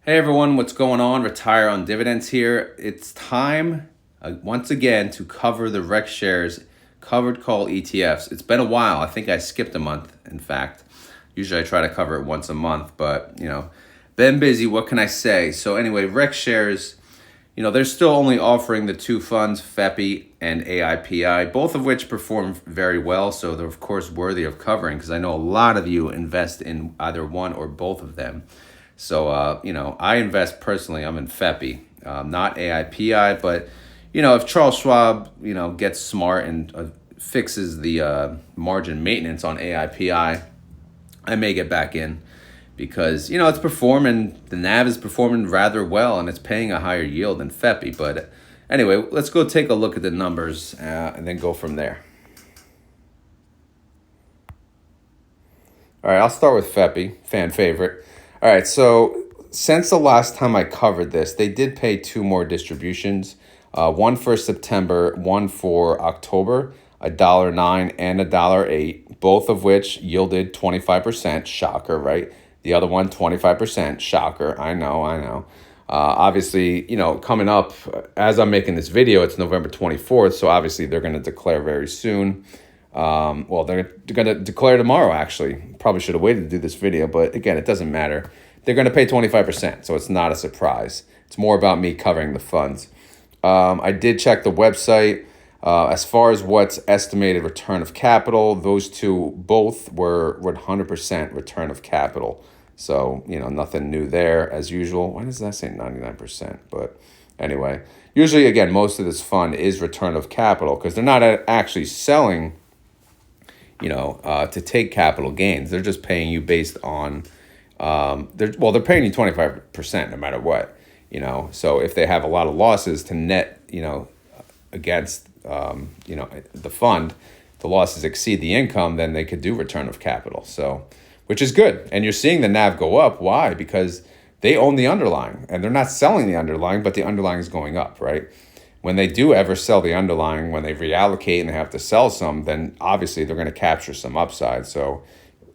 Hey everyone, what's going on? Retire on Dividends here. It's time once again to cover the Rec Shares covered call ETFs. It's been a while. I think I skipped a month, in fact. Usually I try to cover it once a month, but been busy. What can I say? So anyway, Rec Shares, they're still only offering the two funds, FEPI and AIPI, both of which perform very well. So they're of course worthy of covering because I know a lot of you invest in either one or both of them. So, I invest personally, I'm in FEPI, not AIPI, but, if Charles Schwab, gets smart and fixes the margin maintenance on AIPI, I may get back in because, it's performing, the NAV is performing rather well and it's paying a higher yield than FEPI. But anyway, let's go take a look at the numbers and then go from there. All right, I'll start with FEPI, fan favorite. All right, so since the last time I covered this, they did pay two more distributions, one for September, one for October, $1.09 and $1.08, both of which yielded 25%. Shocker, right? The other one, 25%. Shocker. I know. Obviously, coming up, as I'm making this video, it's November 24th, so obviously they're going to declare very soon. They're going to declare tomorrow, actually. Probably should have waited to do this video, but again, it doesn't matter. They're going to pay 25%, so it's not a surprise. It's more about me covering the funds. I did check the website. As far as what's estimated return of capital, those two both were 100% return of capital. So, nothing new there as usual. Why does that say 99%? But anyway, usually, again, most of this fund is return of capital because they're not actually selling to take capital gains. They're just paying you based on, they're paying you 25% no matter what, So if they have a lot of losses to net, against, the fund, the losses exceed the income, then they could do return of capital. So, which is good. And you're seeing the NAV go up. Why? Because they own the underlying and they're not selling the underlying, but the underlying is going up, right? When they do ever sell the underlying, when they reallocate and they have to sell some, then obviously they're going to capture some upside. So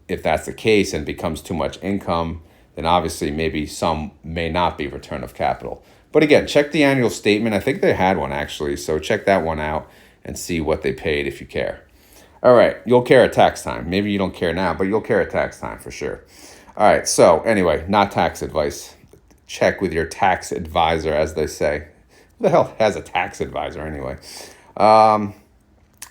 if that's the case and becomes too much income, then obviously maybe some may not be return of capital. But again, check the annual statement. I think they had one actually. So check that one out and see what they paid if you care. All right, you'll care at tax time. Maybe you don't care now, but you'll care at tax time for sure. All right, so anyway, not tax advice. Check with your tax advisor, as they say. Who the hell has a tax advisor anyway? All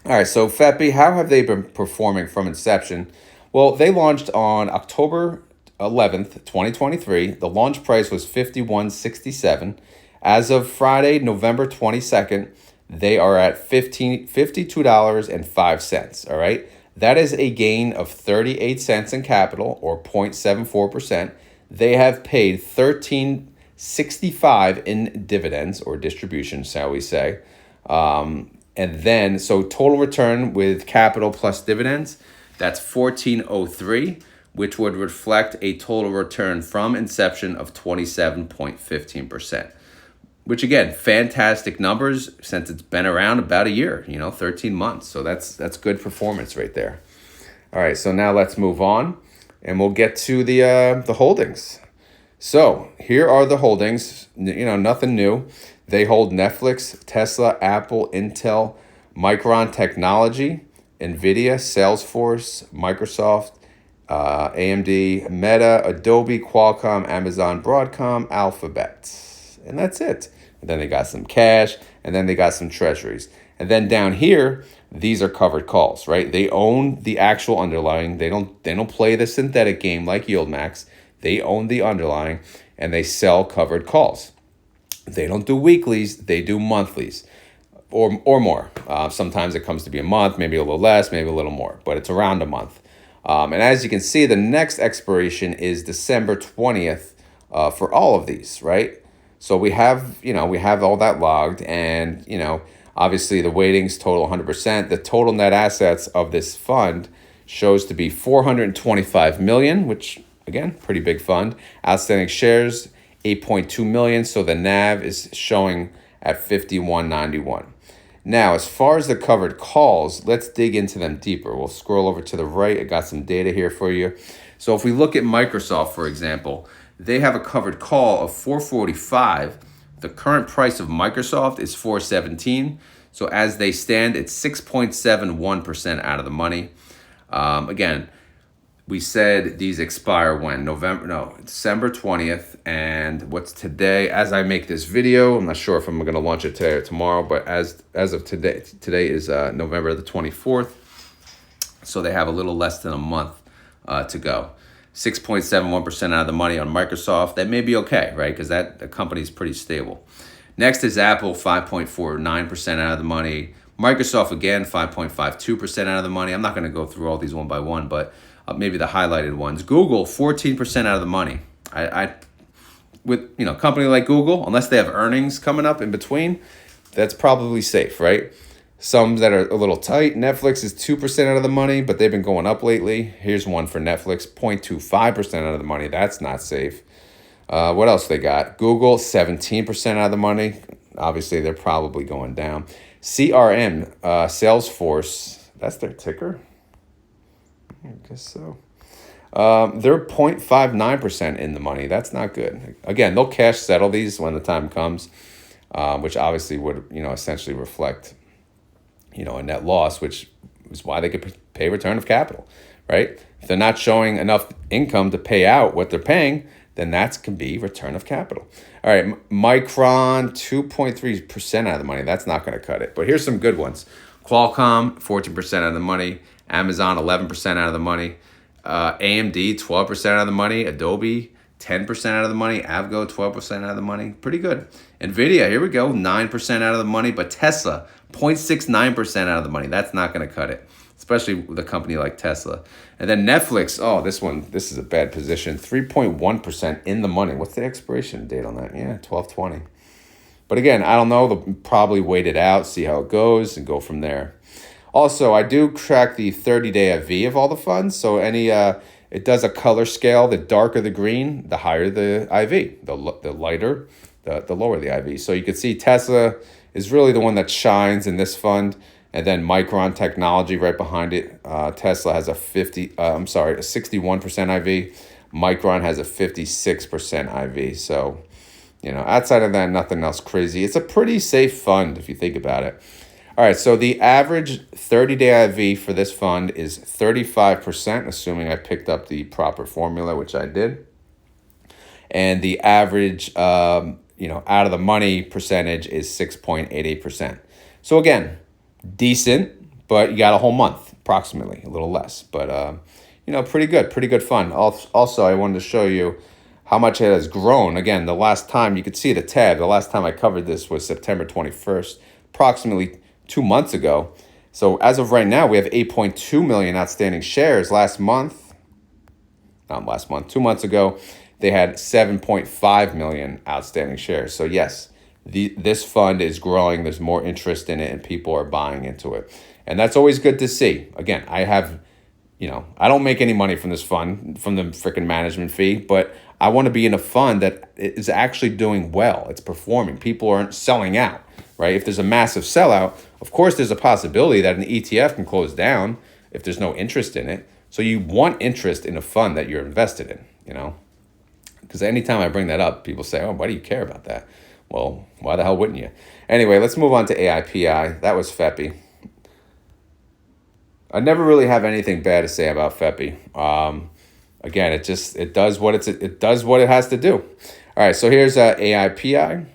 right, so FEPI, how have they been performing from inception? Well, they launched on October 11th, 2023. The launch price was $51.67. As of Friday, November 22nd, they are at $52.05. All right, that is a gain of 38 cents in capital, or 0.74%. They have paid $13.65 in dividends or distributions, shall we say. And then, so total return with capital plus dividends, that's 1403, which would reflect a total return from inception of 27.15%. Which again, fantastic numbers since it's been around about a year, 13 months. So that's good performance right there. All right, so now let's move on and we'll get to the holdings. So here are the holdings, nothing new. They hold Netflix, Tesla, Apple, Intel, Micron Technology, NVIDIA, Salesforce, Microsoft, AMD, Meta, Adobe, Qualcomm, Amazon, Broadcom, Alphabet. And that's it. And then they got some cash, and then they got some treasuries. And then down here, these are covered calls, right? They own the actual underlying. They don't play the synthetic game like YieldMax. They own the underlying, and they sell covered calls. They don't do weeklies. They do monthlies or more. Sometimes it comes to be a month, maybe a little less, maybe a little more, but it's around a month. And as you can see, the next expiration is December 20th for all of these, right? So we have all that logged, and, obviously the weightings total 100%. The total net assets of this fund shows to be 425 million, which again, pretty big fund. Outstanding shares, 8.2 million. So the NAV is showing at 51.91. Now, as far as the covered calls, let's dig into them deeper. We'll scroll over to the right. I got some data here for you. So if we look at Microsoft, for example, they have a covered call of 445. The current price of Microsoft is 417. So as they stand, it's 6.71% out of the money. Again, we said these expire when? December 20th. And what's today? As I make this video, I'm not sure if I'm going to launch it today or tomorrow, but as of today is November the 24th. So they have a little less than a month to go. 6.71% out of the money on Microsoft. That may be okay, right? Because the company is pretty stable. Next is Apple, 5.49% out of the money. Microsoft, again, 5.52% out of the money. I'm not going to go through all these one by one, but maybe the highlighted ones. Google, 14% out of the money. With a company like Google, unless they have earnings coming up in between, that's probably safe, right? Some that are a little tight. Netflix is 2% out of the money, but they've been going up lately. Here's one for Netflix, 0.25% out of the money. That's not safe. What else they got? Google, 17% out of the money. Obviously, they're probably going down. CRM, Salesforce, that's their ticker? I guess so. They're 0.59% in the money. That's not good. Again, they'll cash settle these when the time comes, which obviously would, essentially reflect, a net loss, which is why they could pay return of capital, right? If they're not showing enough income to pay out what they're paying, then that can be return of capital. All right, Micron, 2.3% out of the money. That's not going to cut it. But here's some good ones. Qualcomm, 14% out of the money. Amazon, 11% out of the money. AMD, 12% out of the money. Adobe, 10% out of the money. Avgo, 12% out of the money. Pretty good. Nvidia, here we go, 9% out of the money. But Tesla, 0.69% out of the money. That's not going to cut it, especially with a company like Tesla. And then Netflix, this is a bad position, 3.1% in the money. What's the expiration date on that? Yeah, 12/20. But again, I don't know. They'll probably wait it out, see how it goes, and go from there. Also, I do track the 30-day IV of all the funds. So it does a color scale. The darker the green, the higher the IV. The lighter, the lower the IV. So you can see Tesla is really the one that shines in this fund. And then Micron Technology right behind it. Tesla has a 61% IV. Micron has a 56% IV. So, outside of that, nothing else crazy. It's a pretty safe fund if you think about it. All right, so the average 30-day IV for this fund is 35%, assuming I picked up the proper formula, which I did. And the average, out of the money percentage is 6.88%. So again, decent, but you got a whole month, approximately, a little less. But, pretty good fund. Also, I wanted to show you how much it has grown. Again, the last time, you could see the tab, the last time I covered this was September 21st, approximately 2 months ago. So as of right now, we have 8.2 million outstanding shares. 2 months ago, they had 7.5 million outstanding shares. So yes, this fund is growing. There's more interest in it and people are buying into it. And that's always good to see. Again, I don't make any money from this fund, from the freaking management fee, but I want to be in a fund that is actually doing well. It's performing. People aren't selling out, right? If there's a massive sellout, of course, there's a possibility that an ETF can close down if there's no interest in it. So you want interest in a fund that you're invested in, Because anytime I bring that up, people say, oh, why do you care about that? Well, why the hell wouldn't you? Anyway, let's move on to AIPI. That was FEPI. I never really have anything bad to say about FEPI. Again, it does what it has to do. All right, so here's AIPI.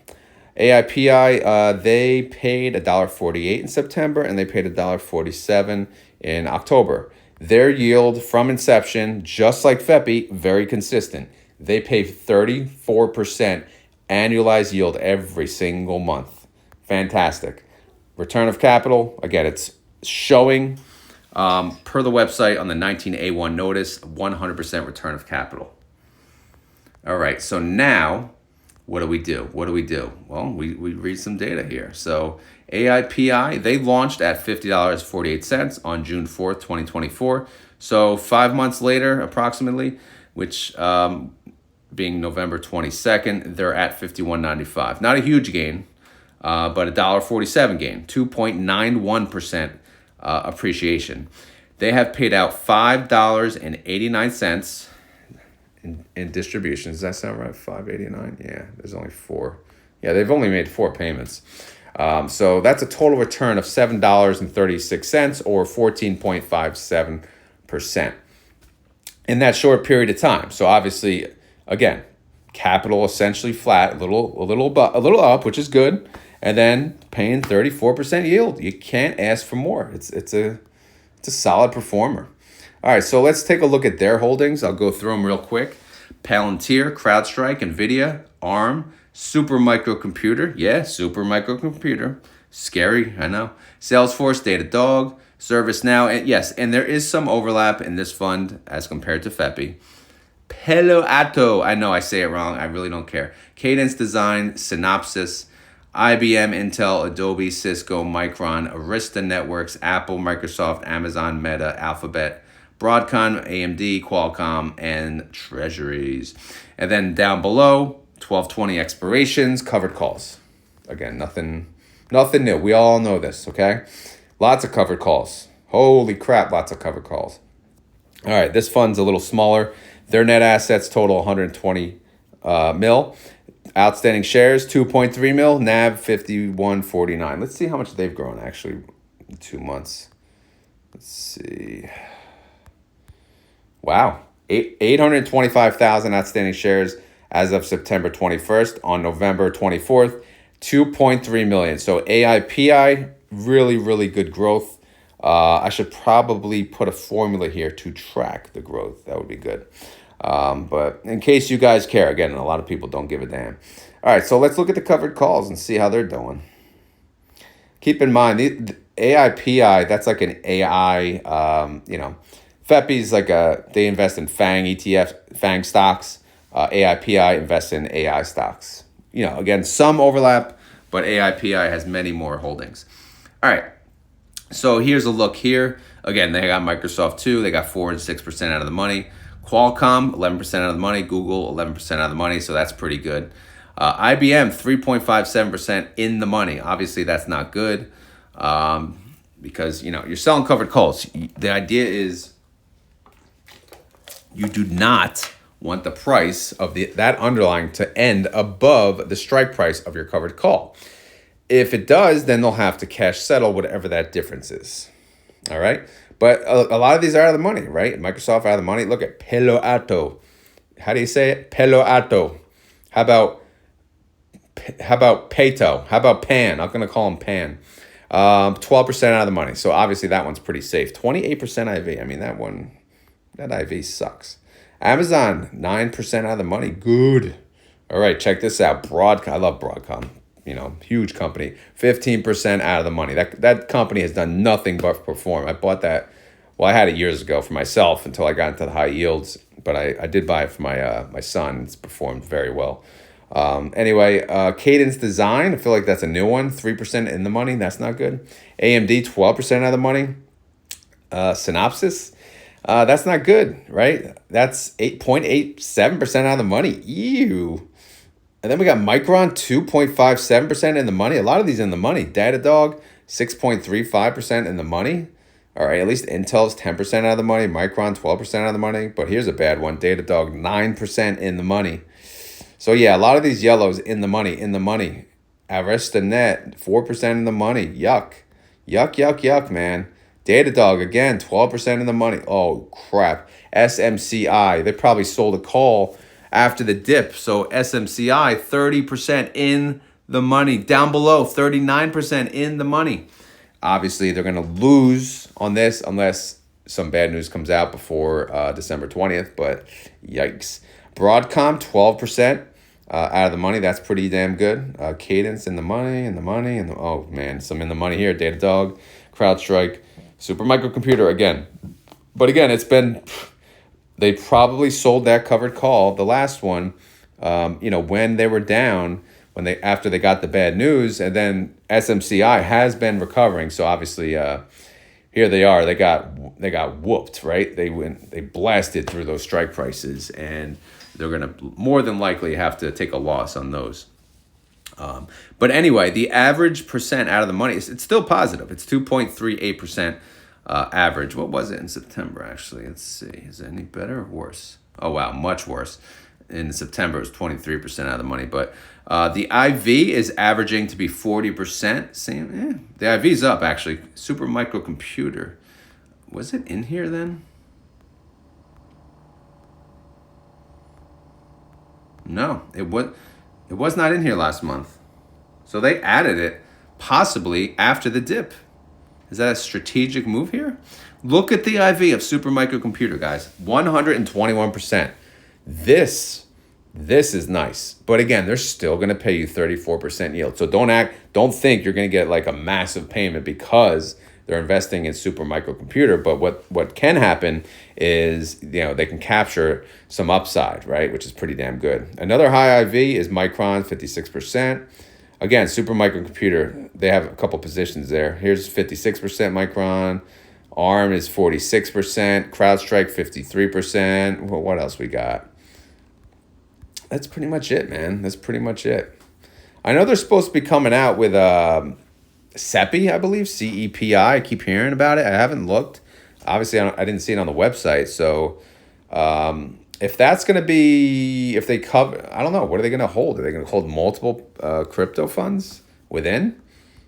AIPI, they paid $1.48 in September, and they paid $1.47 in October. Their yield from inception, just like FEPI, very consistent. They pay 34% annualized yield every single month. Fantastic. Return of capital, again, it's showing per the website on the 19A1 notice, 100% return of capital. All right, so now what do we do? Well, we read some data here. So AIPI, they launched at $50.48 on June 4th, 2024. So 5 months later, approximately, which being November 22nd, they're at $51.95. Not a huge gain. but $1.47 gain, 2.91% appreciation. They have paid out $5.89 in distributions. Does that sound right? $5.89. Yeah, there's only 4. Yeah, they've only made 4 payments. So that's a total return of $7.36 or 14.57% in that short period of time. So obviously, again, capital essentially flat, a little up, which is good, and then paying 34% yield. You can't ask for more. It's a solid performer. All right, so let's take a look at their holdings. I'll go through them real quick. Palantir, CrowdStrike, NVIDIA, ARM, Super Microcomputer. Yeah, Super Microcomputer. Scary, I know. Salesforce, Datadog, ServiceNow. And yes, and there is some overlap in this fund as compared to FEPI. Palo Alto. I know I say it wrong. I really don't care. Cadence Design, Synopsys, IBM, Intel, Adobe, Cisco, Micron, Arista Networks, Apple, Microsoft, Amazon, Meta, Alphabet, Broadcom, AMD, Qualcomm, and Treasuries. And then down below, 12/20 expirations, covered calls. Again, nothing new. We all know this, okay? Lots of covered calls. Holy crap, lots of covered calls. All right, this fund's a little smaller. Their net assets total 120 mil. Outstanding shares 2.3 mil. NAV 51.49. Let's see how much they've grown actually in 2 months. Let's see. Wow, 825,000 outstanding shares as of September 21st. On November 24th, 2.3 million. So AIPI, really good growth. I should probably put a formula here to track the growth. That would be good. But in case you guys care, again, a lot of people don't give a damn. All right, so let's look at the covered calls and see how they're doing. Keep in mind, the AIPI, that's like an AI, FEPI's like they invest in FANG ETF, FANG stocks. AIPI invests in AI stocks. Again, some overlap, but AIPI has many more holdings. All right, so here's a look here. Again, they got Microsoft too. They got 4 and 6% out of the money. Qualcomm, 11% out of the money. Google, 11% out of the money, so that's pretty good. IBM, 3.57% in the money. Obviously, that's not good because, you're selling covered calls. The idea is you do not want the price of that underlying to end above the strike price of your covered call. If it does, then they'll have to cash settle whatever that difference is. All right? But a lot of these are out of the money, right? Microsoft out of the money. Look at Palo Alto. How do you say it? Palo Alto. How about Pato? How about Pan? I'm going to call him Pan. 12% out of the money. So obviously that one's pretty safe. 28% IV. I mean, that IV sucks. Amazon, 9% out of the money. Good. All right, check this out. Broadcom. I love Broadcom. Huge company. 15% out of the money. That company has done nothing but perform. I bought that. Well, I had it years ago for myself until I got into the high yields. But I did buy it for my son. It's performed very well. Anyway, Cadence Design. I feel like that's a new one. 3% in the money. That's not good. AMD, 12% out of the money. Synopsys. That's not good, right? That's 8.87% out of the money. Ew. And then we got Micron, 2.57% in the money. A lot of these in the money. Datadog, 6.35% in the money. All right, at least Intel's 10% out of the money. Micron, 12% out of the money. But here's a bad one. Datadog, 9% in the money. So yeah, a lot of these yellows in the money. Arista Net, 4% in the money. Yuck, man. Datadog, again, 12% in the money. Oh, crap. SMCI, they probably sold a call after the dip. So SMCI, 30% in the money. Down below, 39% in the money. Obviously, they're going to lose on this unless some bad news comes out before December 20th, but yikes. Broadcom, 12% out of the money. That's pretty damn good. Cadence in the money, oh, man, some in the money here. Datadog, CrowdStrike, Super Microcomputer again. But again, they probably sold that covered call, the last one, when they were down, after they got the bad news, and then SMCI has been recovering. So obviously, here they are. They got whooped, right? They blasted through those strike prices, and they're gonna more than likely have to take a loss on those. But anyway, the average percent out of the money, it's still positive. It's 2.38% average. What was it in September, actually? Let's see. Is it any better or worse? Oh, wow, much worse. In September, it was 23% out of the money. But the IV is averaging to be 40%. Same, the IV's up, actually. Super microcomputer. Was it in here then? No, it was not in here last month. So they added it possibly after the dip. Is that a strategic move here? Look at the IV of super microcomputer, guys. 121%. This is nice. But again, they're still going to pay you 34% yield. So don't think you're going to get like a massive payment because they're investing in super microcomputer. But what can happen is, they can capture some upside, right? Which is pretty damn good. Another high IV is Micron, 56%. Again, super microcomputer, they have a couple positions there. Here's 56% Micron. ARM is 46%. CrowdStrike, 53%. Well, what else we got? That's pretty much it, man. That's pretty much it. I know they're supposed to be coming out with CEPI, I believe, CEPI. I keep hearing about it. I haven't looked. Obviously, I didn't see it on the website. So if that's going to be, if they cover, I don't know. What are they going to hold? Are they going to hold multiple crypto funds within?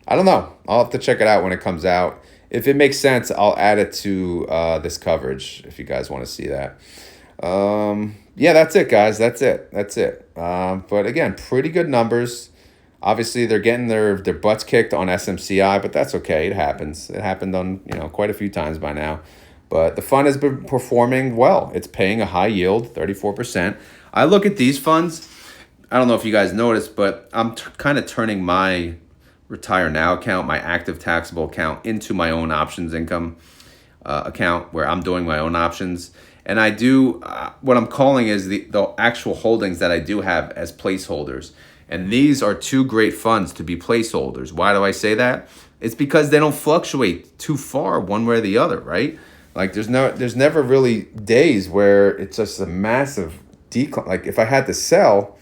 I don't know. I'll have to check it out when it comes out. If it makes sense, I'll add it to this coverage if you guys want to see that. Yeah, that's it, guys. That's it. But again, pretty good numbers. Obviously, they're getting their butts kicked on SMCI, but that's okay. It happens. It happened on quite a few times by now. But the fund has been performing well. It's paying a high yield, 34%. I look at these funds. I don't know if you guys noticed, but I'm kind of turning my Retire Now account, my active taxable account, into my own options income account where I'm doing my own options. And I do what I'm calling is the actual holdings that I do have as placeholders. And these are two great funds to be placeholders. Why do I say that? It's because they don't fluctuate too far one way or the other, right? Like there's never really days where it's just a massive decline. Like if I had to sell,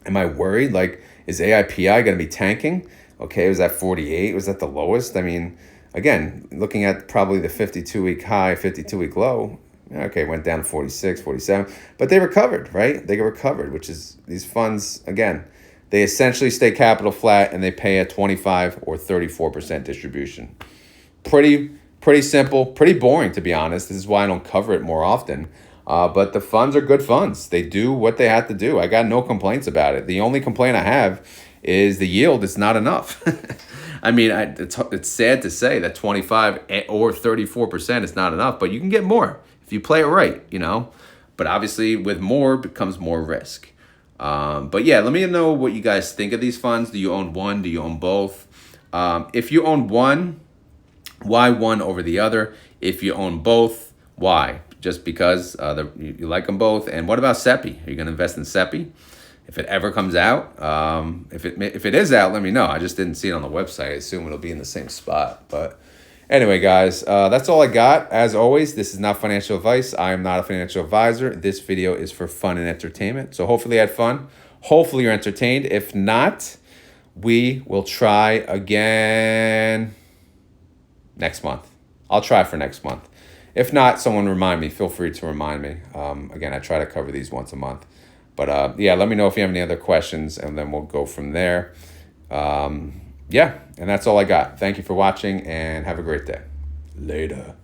am I worried? Like, is AIPI going to be tanking? Okay, was that 48? Was that the lowest? I mean, again, looking at probably the 52-week high, 52-week low, okay, went down to 46, 47. But they recovered, right? They recovered, which is these funds, again, they essentially stay capital flat and they pay a 25 or 34% distribution. Pretty simple, pretty boring, to be honest. This is why I don't cover it more often. But the funds are good funds. They do what they have to do. I got no complaints about it. The only complaint I have is the yield is not enough. I mean, it's sad to say that 25 or 34% is not enough, but you can get more if you play it right, But obviously, with more becomes more risk. But yeah, let me know what you guys think of these funds. Do you own one? Do you own both? If you own one, why one over the other? If you own both, why? Just because you like them both? And what about CEPI? Are you going to invest in CEPI? If it ever comes out, if it is out, let me know. I just didn't see it on the website. I assume it'll be in the same spot. But anyway, guys, that's all I got. As always, this is not financial advice. I am not a financial advisor. This video is for fun and entertainment. So hopefully you had fun. Hopefully you're entertained. If not, we will try again next month. I'll try for next month. If not, someone remind me. Feel free to remind me. Again, I try to cover these once a month. But yeah, let me know if you have any other questions, and then we'll go from there. Yeah, and that's all I got. Thank you for watching, and have a great day. Later.